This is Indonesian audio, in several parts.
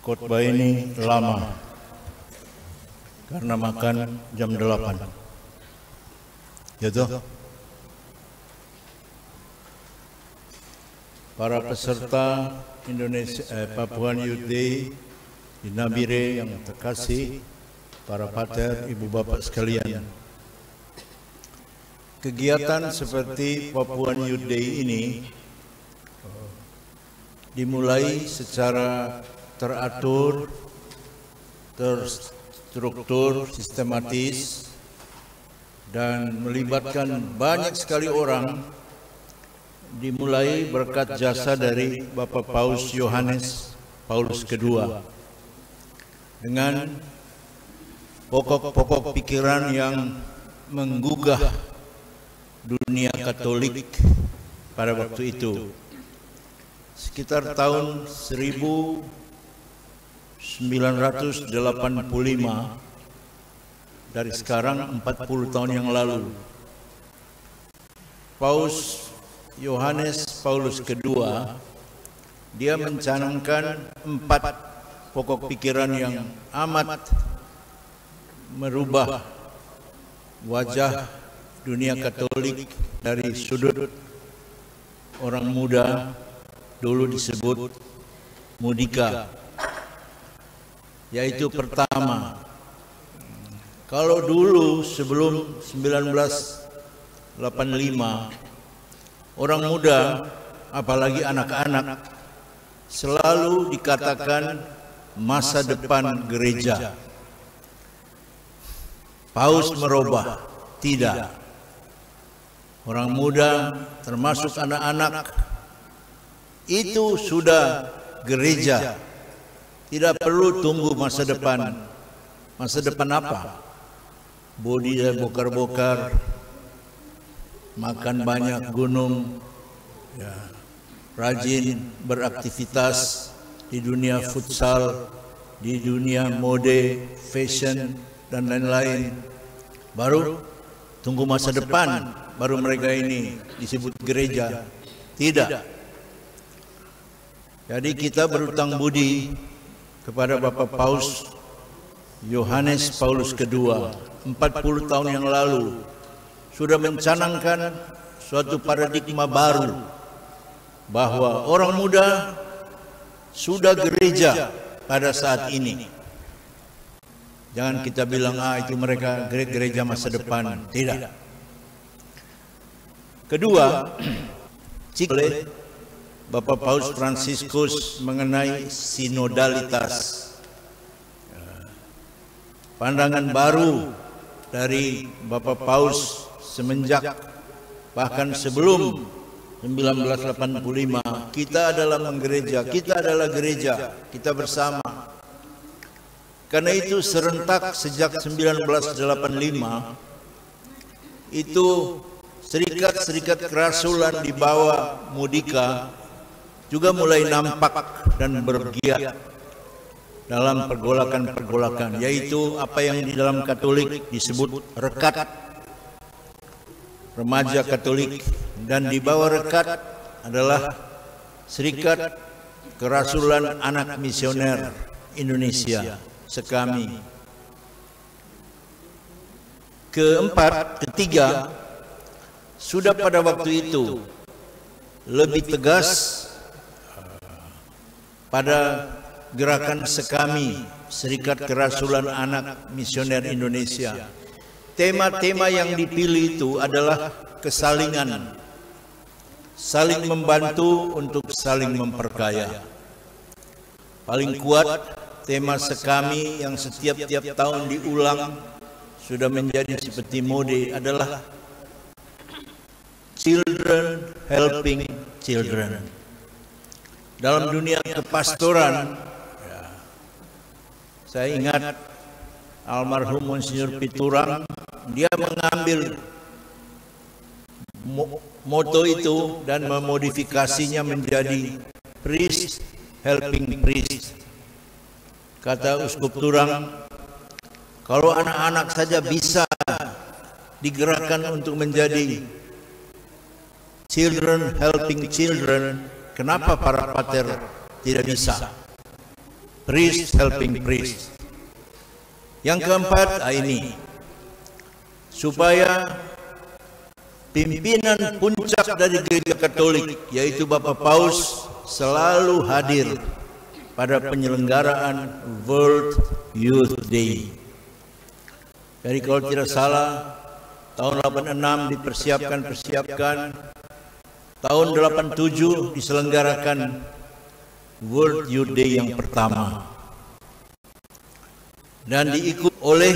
khotbah ini lama karena makan jam 8. Ya toh? Para peserta Papua Youth Day di Nabire yang terkasih, para pater, ibu bapak sekalian. Kegiatan seperti Papua Youth Day ini dimulai secara teratur, terstruktur, sistematis, dan melibatkan banyak sekali orang. Dimulai berkat jasa dari Bapak Paus Yohanes Paulus II dengan pokok-pokok pikiran yang menggugah dunia Katolik pada waktu itu. Sekitar tahun 1985, dari sekarang 40 tahun yang lalu, Paus Yohanes Paulus II, dia mencanangkan 4 pokok pikiran yang amat merubah wajah dunia Katolik dari sudut orang muda, dulu disebut mudika, yaitu pertama, kalau dulu sebelum 1985, orang muda, apalagi anak-anak, selalu dikatakan masa depan gereja. Paus merubah, tidak. Orang muda, termasuk anak-anak, itu sudah gereja. Tidak perlu tunggu masa depan. Masa depan apa? Bodi dan bokar-bokar, makan banyak, gunung, ya, rajin beraktivitas di dunia futsal, di dunia mode, fashion, dan lain-lain. Baru tunggu masa depan, baru mereka ini disebut gereja. Tidak. Jadi kita berutang budi kepada Bapak Paus Yohanes Paulus II 40 tahun yang lalu, sudah mencanangkan suatu paradigma baru bahwa orang muda sudah gereja pada saat ini. Jangan kita bilang itu mereka gereja masa depan. Tidak. Kedua, oleh Bapak Paus Fransiskus mengenai sinodalitas. Pandangan baru dari Bapak Paus semenjak bahkan sebelum 1985, kita adalah menggereja, kita adalah gereja, kita bersama. Karena itu serentak sejak 1985 itu serikat-serikat kerasulan di bawah Mudika juga mulai nampak dan bergiat dalam pergolakan-pergolakan, yaitu apa yang di dalam Katolik disebut rekat, remaja Katolik, dan di bawah rekat adalah Serikat Kerasulan Anak Misioner Indonesia, SEKAMI. Ketiga, sudah pada waktu itu lebih tegas pada gerakan SEKAMI, Serikat Kerasulan Anak Misioner Indonesia. Tema-tema yang dipilih itu adalah kesalingan, saling membantu untuk saling memperkaya. Paling kuat tema SEKAMI yang setiap tahun diulang, sudah menjadi seperti mode, adalah Children Helping Children. Dalam dunia kepastoran, saya ingat almarhum Monsinyur Piturang, dia mengambil moto itu dan memodifikasinya menjadi Priest Helping Priest. Kata Uskup Turang, kalau anak-anak saja bisa digerakkan untuk menjadi Children Helping Children, kenapa para pater tidak bisa? priest helping priest. Yang keempat, ini supaya pimpinan puncak dari Gereja Katolik, yaitu Bapak Paus, selalu hadir pada penyelenggaraan World Youth Day. Jadi kalau tidak salah, tahun 86 dipersiapkan, tahun 87 diselenggarakan World Youth Day yang pertama, dan diikut oleh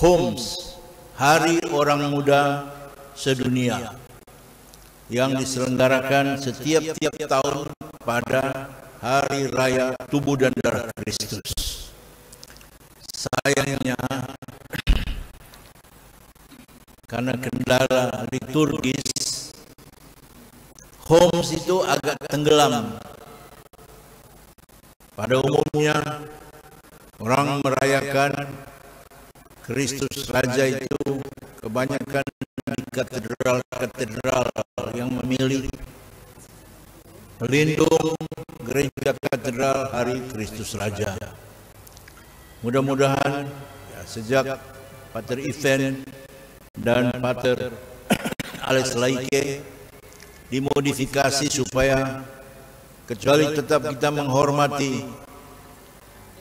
HOMS, Hari Orang Muda Sedunia, yang diselenggarakan setiap tahun pada Hari Raya Tubuh dan Darah Kristus. Sayangnya, karena kendala liturgis, HOMS itu agak tenggelam. Pada umumnya, orang merayakan Kristus Raja itu kebanyakan di katedral-katedral yang memilih pelindung Gereja Katedral Hari Kristus Raja. Mudah-mudahan sejak Pater Ivan dan Pater Alex Laike dimodifikasi supaya kecuali tetap kita menghormati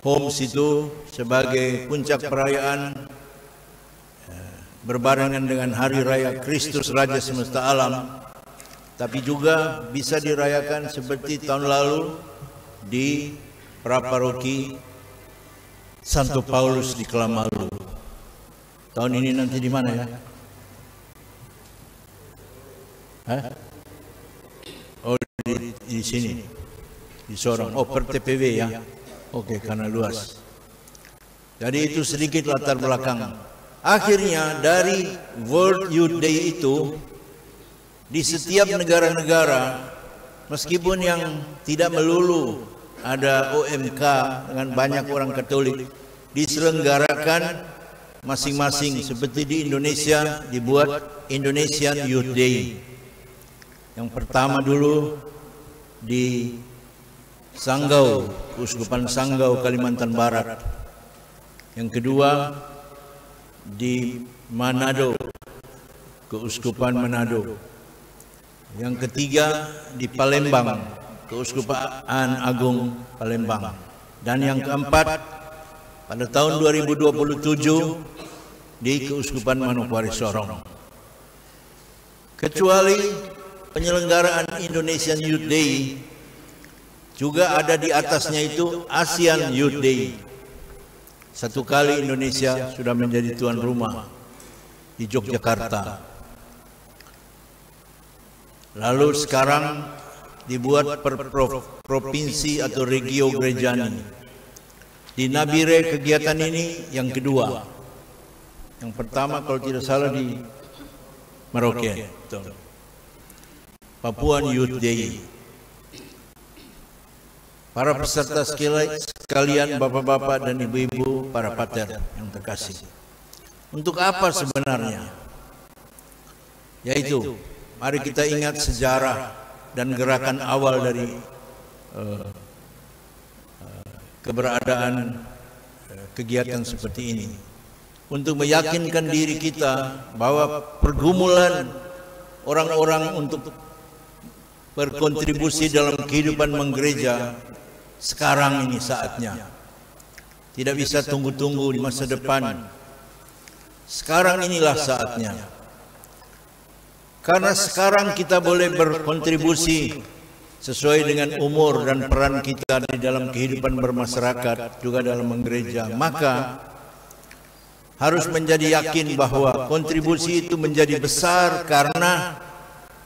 HOMS itu sebagai puncak perayaan berbarengan dengan Hari Raya Kristus Raja Semesta Alam, tapi juga bisa dirayakan seperti tahun lalu di praparoki Santo Paulus di Kelamalu. Tahun ini nanti di mana ya? Oh, di sini, di Sorong. Oh, per TPW ya. Oke, karena luas. Jadi itu sedikit latar belakang. Akhirnya dari World Youth Day itu, di setiap negara-negara, meskipun yang tidak melulu ada OMK dengan banyak orang Katolik, diselenggarakan masing-masing. Seperti di Indonesia dibuat Indonesian Youth Day. Yang pertama dulu di Sanggau, Keuskupan Sanggau, Kalimantan Barat. Yang kedua di Manado, Keuskupan Manado. Yang ketiga di Palembang, Keuskupan Agung Palembang. Dan yang keempat pada tahun 2027 di Keuskupan Manokwari Sorong. Kecuali penyelenggaraan Indonesian Youth Day, juga ada di atasnya itu ASEAN Youth Day. Satu kali Indonesia sudah menjadi tuan rumah di Yogyakarta. Lalu sekarang dibuat per provinsi atau regio gerejani. Di Nabire kegiatan ini yang kedua. Yang pertama kalau tidak salah di Merauke, Papuan Youth Day. Para peserta sekalian, bapak-bapak dan ibu-ibu, para pater yang terkasih. Untuk apa sebenarnya? Yaitu, mari kita ingat sejarah dan gerakan awal dari keberadaan kegiatan seperti ini. Untuk meyakinkan diri kita bahwa pergumulan orang-orang untuk berkontribusi dalam kehidupan menggereja sekarang ini saatnya. Tidak bisa tunggu-tunggu di masa depan. Sekarang inilah saatnya. Karena sekarang kita boleh berkontribusi sesuai dengan umur dan peran kita di dalam kehidupan bermasyarakat, juga dalam menggereja. Maka harus menjadi yakin bahwa kontribusi itu menjadi besar karena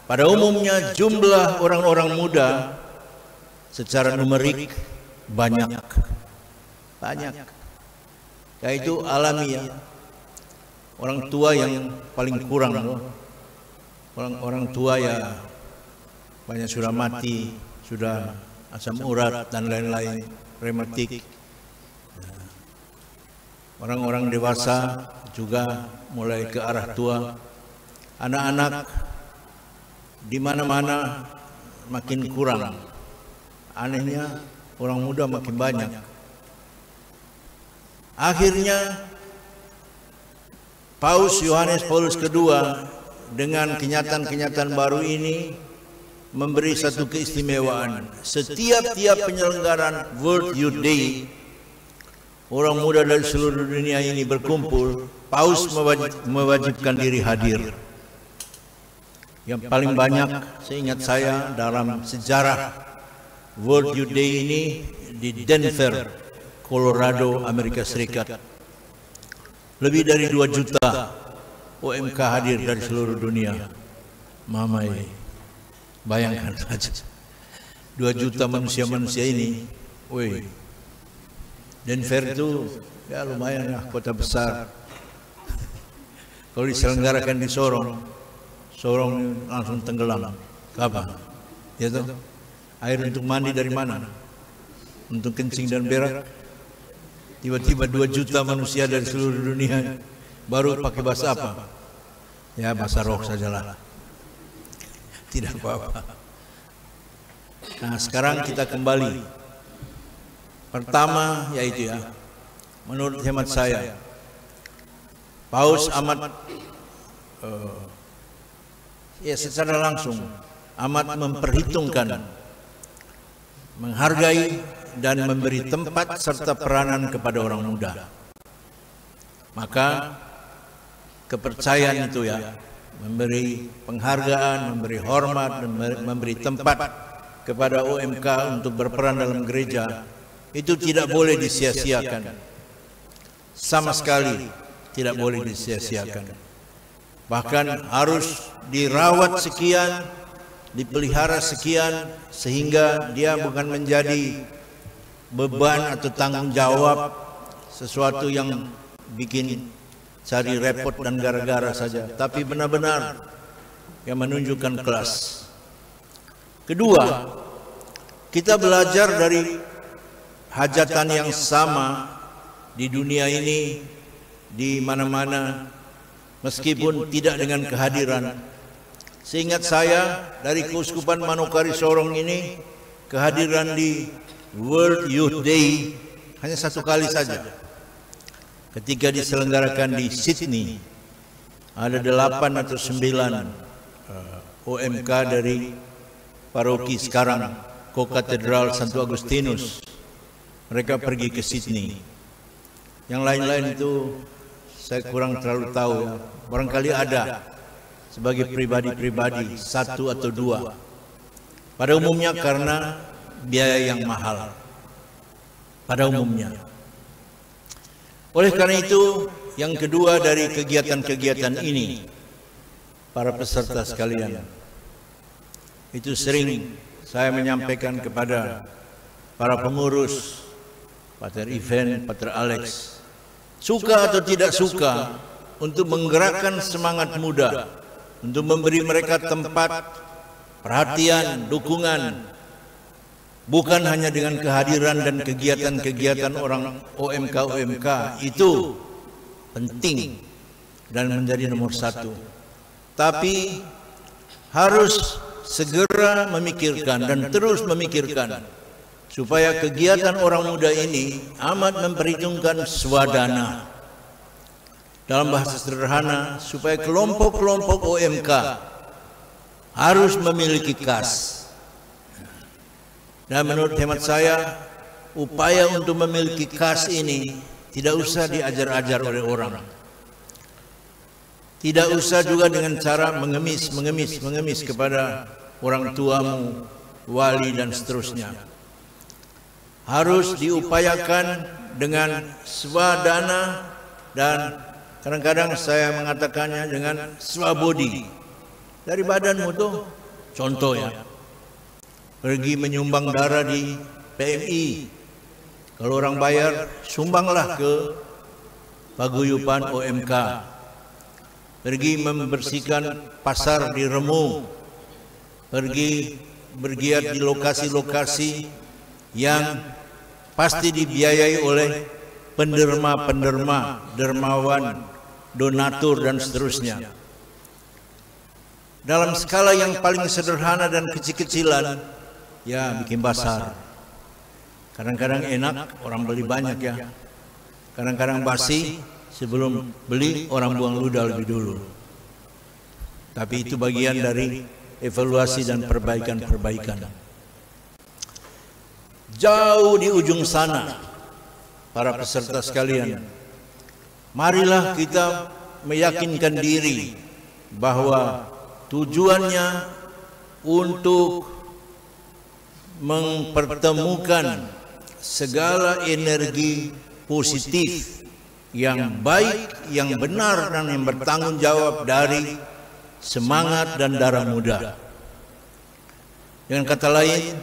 pada umumnya jumlah orang-orang muda secara numerik banyak, yaitu alami ya. Orang tua yang paling kurang, orang tua ya banyak sudah mati, sudah asam urat dan lain-lain, rematik. Orang-orang dewasa juga mulai ke arah tua. Anak-anak di mana-mana makin kurang. Anehnya orang muda makin banyak. Akhirnya Paus Yohanes Paulus II dengan kenyataan-kenyataan baru ini memberi satu keistimewaan. Setiap penyelenggaraan World Youth Day, orang muda dari seluruh dunia ini berkumpul, Paus mewajibkan diri hadir. Yang paling banyak seingat saya dalam sejarah World Youth Day ini di Denver, Colorado, Amerika Serikat. Lebih dari 2 juta OMK hadir dari seluruh dunia. Mamai, bayangkan saja 2 juta manusia-manusia ini. Woi, Denver itu ya lumayan lah, kota besar. Kalau diselenggarakan di Sorong langsung tenggelam. Kapan? Ya toh? Air untuk mandi dari mana? Untuk kencing dan berak. Tiba-tiba 2 juta manusia dari seluruh dunia baru pakai bahasa apa? Ya bahasa roh sajalah. Tidak apa-apa. Nah, sekarang kita kembali. Pertama yaitu ya, menurut hemat saya, Paus amat secara langsung amat memperhitungkan, menghargai dan memberi tempat serta peranan kepada orang muda. Maka kepercayaan itu ya, memberi penghargaan, memberi hormat, dan memberi tempat kepada OMK untuk berperan dalam gereja, itu tidak boleh disia-siakan. Sama sekali tidak boleh disia-siakan. Bahkan harus dirawat sekian, dipelihara sekian, sehingga dia bukan menjadi beban atau tanggung jawab, sesuatu yang bikin cari repot dan gara-gara saja, tapi benar-benar yang menunjukkan kelas. Kedua, kita belajar dari hajatan yang sama di dunia ini, di mana-mana, meskipun tidak dengan kehadiran. Seingat saya dari Keuskupan Manokwari Sorong ini, kehadiran di World Youth Day hanya 1 kali saja, ketika diselenggarakan di Sydney. Ada 8 atau 9 OMK dari paroki sekarang Kokatedral Santo Agustinus. Mereka pergi ke Sydney. Yang lain-lain itu saya kurang terlalu tahu ya. Barangkali ada sebagai pribadi-pribadi 1 atau 2. Pada umumnya karena biaya yang mahal. Pada umumnya. Oleh karena itu, yang kedua dari kegiatan-kegiatan ini, para peserta sekalian, itu sering saya menyampaikan kepada para pengurus, Pater Ivan, Pater Alex, suka atau tidak suka, untuk menggerakkan semangat muda, untuk memberi mereka tempat, perhatian, dukungan, bukan hanya dengan kehadiran dan kegiatan-kegiatan orang OMK itu penting dan menjadi nomor 1, tapi harus segera memikirkan dan terus memikirkan supaya kegiatan orang muda ini amat memperhitungkan swadana. Dalam bahasa sederhana, supaya kelompok-kelompok OMK harus memiliki kas. Dan menurut hemat saya, upaya untuk memiliki kas ini tidak usah diajar-ajar oleh orang. Tidak usah juga dengan cara mengemis kepada orang tuamu, wali dan seterusnya. Harus diupayakan dengan swadana, dan kadang-kadang saya mengatakannya dengan swabodi. Dari badanmu tuh, contoh ya, pergi menyumbang darah di PMI. Kalau orang bayar, sumbanglah ke paguyuban OMK. Pergi membersihkan pasar di Remu. Pergi bergiat di lokasi-lokasi yang pasti dibiayai oleh penderma-penderma, dermawan, donatur dan seterusnya. Dalam skala yang paling sederhana dan kecil-kecilan, ya bikin basar. Kadang-kadang enak, orang beli banyak ya. Kadang-kadang basi, sebelum beli orang buang ludah lebih dulu. Tapi itu bagian dari evaluasi dan perbaikan-perbaikan. Jauh di ujung sana, para peserta sekalian, marilah kita meyakinkan diri bahwa tujuannya untuk mempertemukan segala energi positif yang baik, yang benar dan yang bertanggung jawab dari semangat dan darah muda. Dengan kata lain,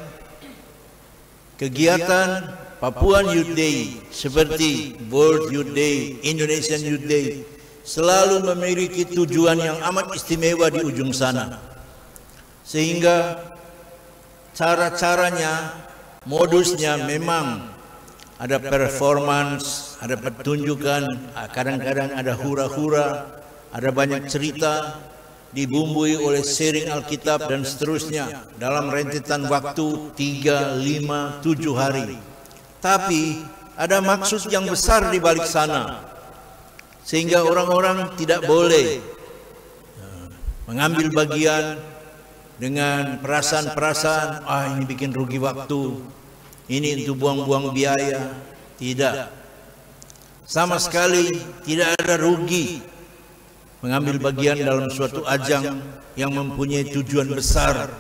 kegiatan Papuan Youth Day seperti World Youth Day, Indonesian Youth Day selalu memiliki tujuan yang amat istimewa di ujung sana. Sehingga cara-caranya, modusnya memang ada performance, ada pertunjukan, kadang-kadang ada hura-hura, ada banyak cerita, dibumbui oleh sharing Alkitab dan seterusnya dalam rentetan waktu 3, 5, 7 hari. Tapi ada maksud yang besar di balik sana, sehingga orang-orang tidak boleh mengambil bagian dengan perasaan-perasaan, ini bikin rugi waktu, ini untuk buang-buang biaya. Tidak, sama sekali tidak ada rugi mengambil bagian dalam suatu ajang yang mempunyai tujuan besar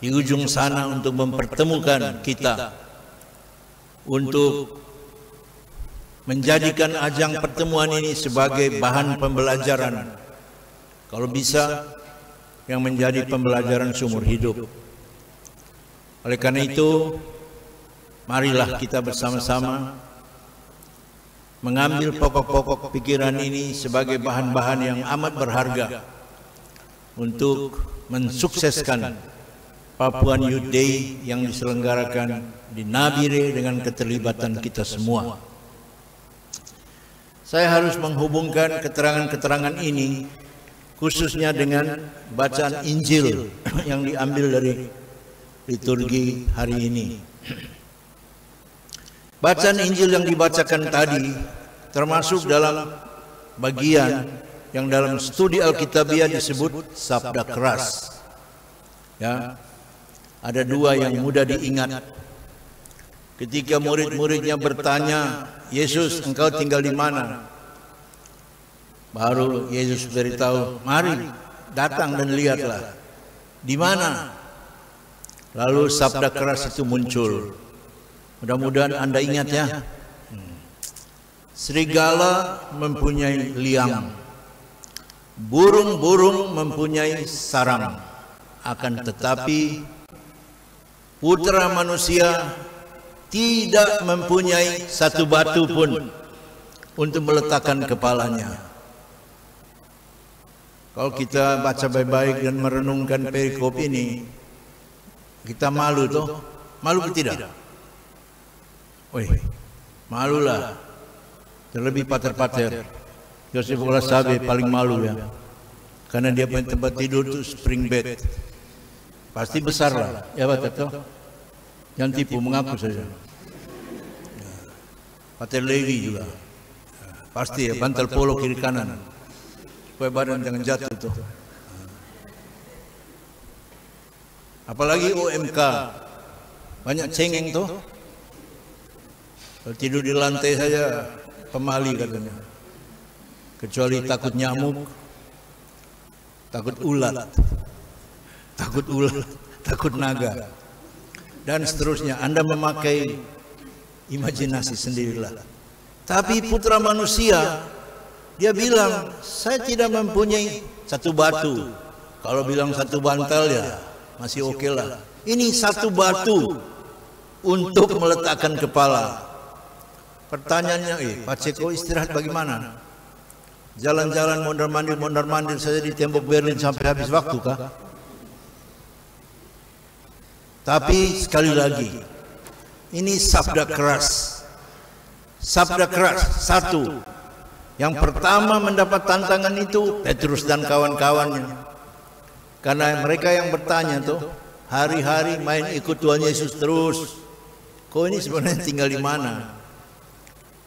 di ujung sana untuk mempertemukan kita, untuk menjadikan ajang pertemuan ini sebagai bahan pembelajaran, kalau bisa yang menjadi pembelajaran seumur hidup. Oleh karena itu, marilah kita bersama-sama mengambil pokok-pokok pikiran ini sebagai bahan-bahan yang amat berharga untuk mensukseskan Papuan Youth Day yang diselenggarakan di Nabire dengan keterlibatan kita semua. Saya harus menghubungkan keterangan-keterangan ini khususnya dengan bacaan Injil yang diambil dari liturgi hari ini. Bacaan Injil yang dibacakan tadi termasuk dalam bagian yang dalam studi Alkitabiah disebut sabda keras. Ya, ada dua yang mudah diingat. Ketika murid-muridnya bertanya, Yesus, engkau tinggal di mana? Baru Yesus beritahu, mari datang dan lihatlah. Di mana? Lalu sabda keras itu muncul. Mudah-mudahan Anda ingat ya. Serigala mempunyai liang, burung-burung mempunyai sarang, akan tetapi putra manusia tidak mempunyai satu batu pun untuk meletakkan kepalanya. Kalau kita baca baik-baik dan merenungkan perikop ini, kita malu toh? Malu atau tidak? Malulah. Terlebih pater-pater Yosef Olasabe paling malu ya, karena dia punya tempat tidur itu spring bed, pasti besar lah ya Pak. Jangan tipu, mengaku saja. Pater Levi juga pasti ya, bantal polo kiri kanan supaya badan jangan jatuh tuh. Apalagi OMK banyak cengeng tuh. Kalau tidur di lantai saja pemali katanya. Kecuali takut nyamuk, takut ulat, takut naga, dan seterusnya. Anda memakai imajinasi sendirilah. Tapi putra manusia, dia bilang, saya tidak mempunyai satu batu. Kalau bilang satu bantal ya masih oke lah. Ini satu batu untuk meletakkan kepala. Pertanyaannya, Pak Ceko istirahat bagaimana? Jalan-jalan mondar-mandir saja di tembok Berlin sampai habis waktu kah? Tapi sekali lagi, ini sabda keras. Sabda keras, satu. Yang pertama mendapat tantangan itu Petrus dan kawan-kawannya. Karena mereka yang bertanya tuh, hari-hari main ikut Tuhan Yesus terus. kau ini sebenarnya tinggal di mana?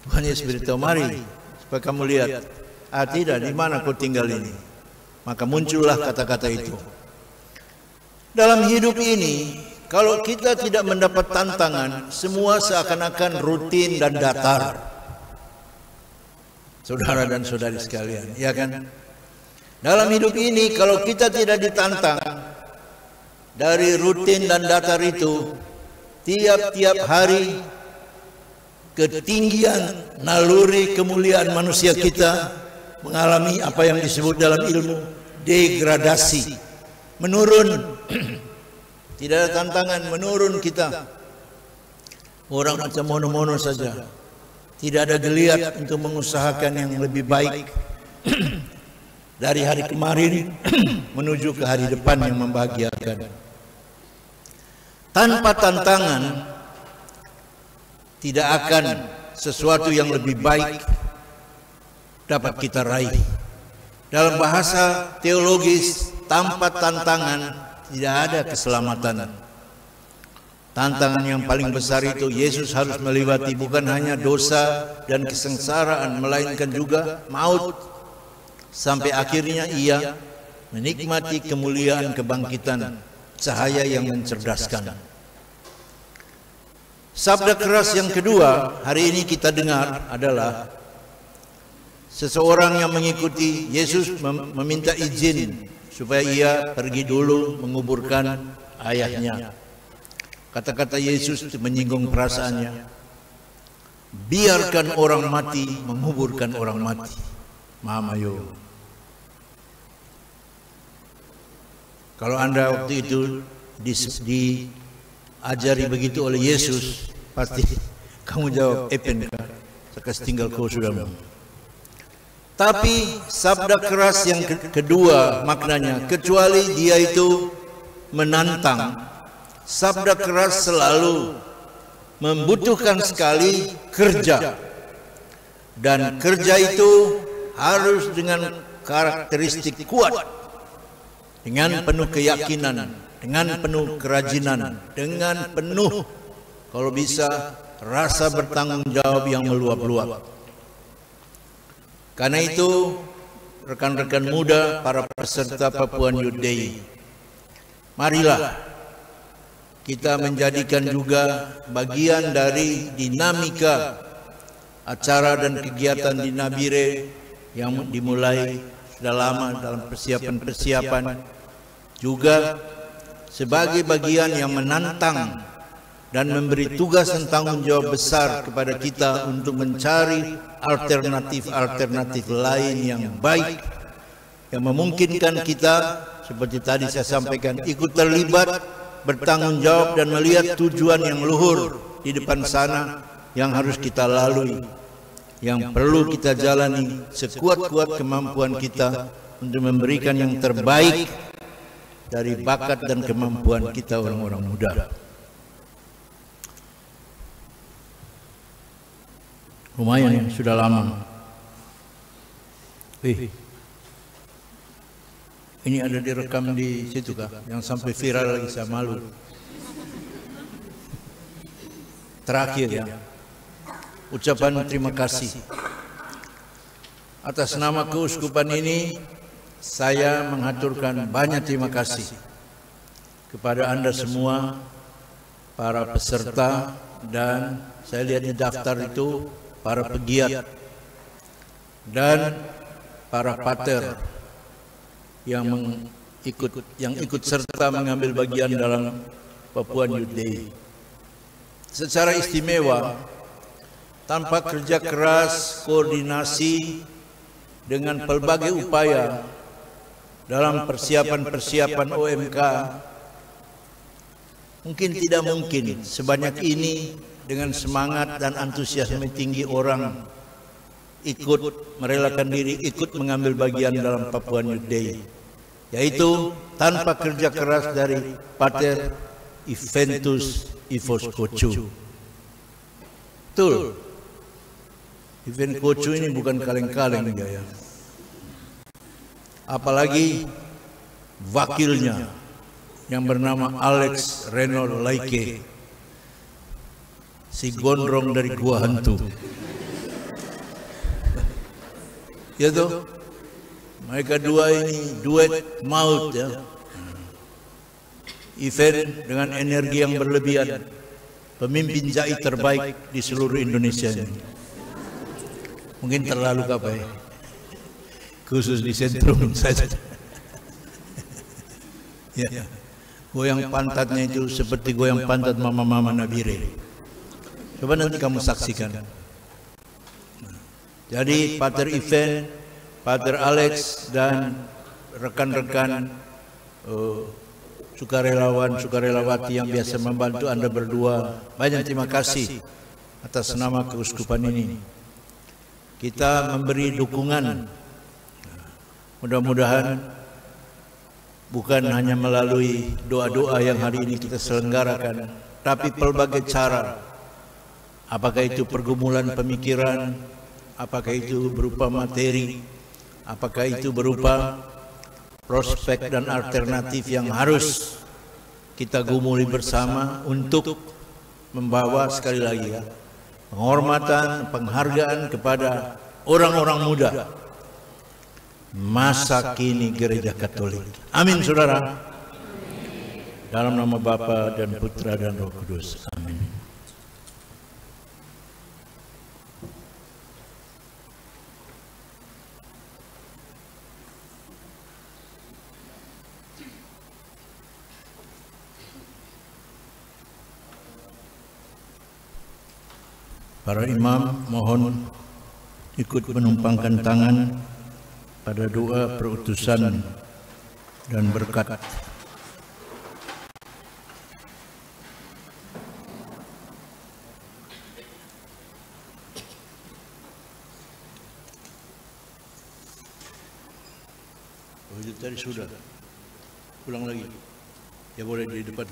Tuhan Yesus beritahu, mari supaya kamu lihat. Tidak, di mana kau tinggal ini? Maka muncullah kata-kata itu. Dalam hidup ini, kalau kita tidak mendapat tantangan, semua seakan-akan rutin dan datar. Saudara dan saudari sekalian, ya kan? Dalam hidup ini, kalau kita tidak ditantang dari rutin dan datar itu, tiap-tiap hari ketinggian naluri kemuliaan manusia kita mengalami apa yang disebut dalam ilmu degradasi, menurun. Tidak ada tantangan, menurun kita. Orang macam mono-mono saja, tidak ada geliat untuk mengusahakan yang lebih baik dari hari kemarin menuju ke hari depan yang membahagiakan. Tanpa tantangan tidak akan sesuatu yang lebih baik dapat kita raih. Dalam bahasa teologis, tanpa tantangan tidak ada keselamatan. Tantangan yang paling besar itu Yesus harus melewati bukan hanya dosa dan kesengsaraan, melainkan juga maut. Sampai akhirnya ia menikmati kemuliaan kebangkitan, cahaya yang mencerdaskan. Sabda keras yang kedua hari ini kita dengar adalah seseorang yang mengikuti Yesus meminta izin supaya ia pergi dulu menguburkan ayahnya. Kata-kata Yesus menyinggung perasaannya. Biarkan orang mati menguburkan orang mati. Mamayo. Kalau Anda waktu itu diajari begitu oleh Yesus, pasti kamu jawab epen, sekas tinggal kau sudah. Tapi sabda keras yang kedua maknanya, kecuali dia itu menantang. Sabda keras selalu membutuhkan sekali kerja, dan kerja itu harus dengan karakteristik kuat, dengan penuh keyakinan, dengan penuh kerajinan, dengan penuh, kalau bisa, rasa bertanggung jawab yang meluap-luap. Karena itu, rekan-rekan muda, para peserta Papuan Youth Day, marilah kita menjadikan juga bagian dari dinamika acara dan kegiatan di Nabire yang dimulai sudah lama dalam persiapan-persiapan, juga sebagai bagian yang menantang dan memberi tugas dan tanggung jawab besar kepada kita untuk mencari alternatif-alternatif lain yang baik, yang memungkinkan kita, seperti tadi saya sampaikan, ikut terlibat, bertanggung jawab dan melihat tujuan yang luhur di depan sana yang harus kita lalui, yang perlu kita jalani sekuat-kuat kemampuan kita untuk memberikan yang terbaik dari bakat dan kemampuan kita orang-orang muda. Lumayan ya, sudah lama. Ini ada direkam di situ kah? Yang sampai viral lagi, saya malu. Terakhir ya, ucapan terima kasih. Atas nama keuskupan ini, saya mengaturkan banyak terima kasih kepada Anda semua, para peserta, dan saya lihat di daftar itu para pegiat dan para pater yang ikut serta mengambil bagian dalam Papuan Youth Day. Secara istimewa, tanpa kerja keras, koordinasi dengan pelbagai upaya dalam persiapan-persiapan OMK, mungkin tidak mungkin sebanyak ini dengan semangat dan antusiasme tinggi orang ikut merelakan diri, ikut mengambil bagian dalam Papuan Youth Day, yaitu tanpa kerja keras dari Pater Eventus Ivos Kocu. Betul, Event Kocu ini bukan kaleng-kaleng ya. Apalagi wakilnya yang bernama Alex Reynold Laike. si gondrong dari gua hantu. Ya toh, mereka dua ini duet maut ya. Event dengan energi yang berlebihan, pemimpin jai terbaik di seluruh Indonesia ini. Mungkin terlalu kapai, khusus di sentrum saja. Ya, goyang pantatnya itu seperti goyang pantat mama-mama Nabire. Coba nanti kamu saksikan. Jadi Pater Event, Pater Alex dan rekan-rekan sukarelawan, sukarelawati yang biasa membantu Anda berdua, banyak terima kasih atas nama keuskupan ini. Kita memberi dukungan, mudah-mudahan bukan hanya melalui doa-doa yang hari ini kita selenggarakan, tapi pelbagai cara, apakah itu pergumulan pemikiran, apakah itu berupa materi, apakah itu berupa prospek dan alternatif yang harus kita gumuli bersama untuk membawa, sekali lagi ya, penghormatan, penghargaan kepada orang-orang muda masa kini Gereja Katolik. Amin, saudara. Dalam nama Bapa dan Putra dan Roh Kudus. Amin. Para imam mohon ikut menumpangkan tangan pada doa perutusan dan berkat. Oh, itu tadi sudah. Ulang lagi. Ya boleh di depan.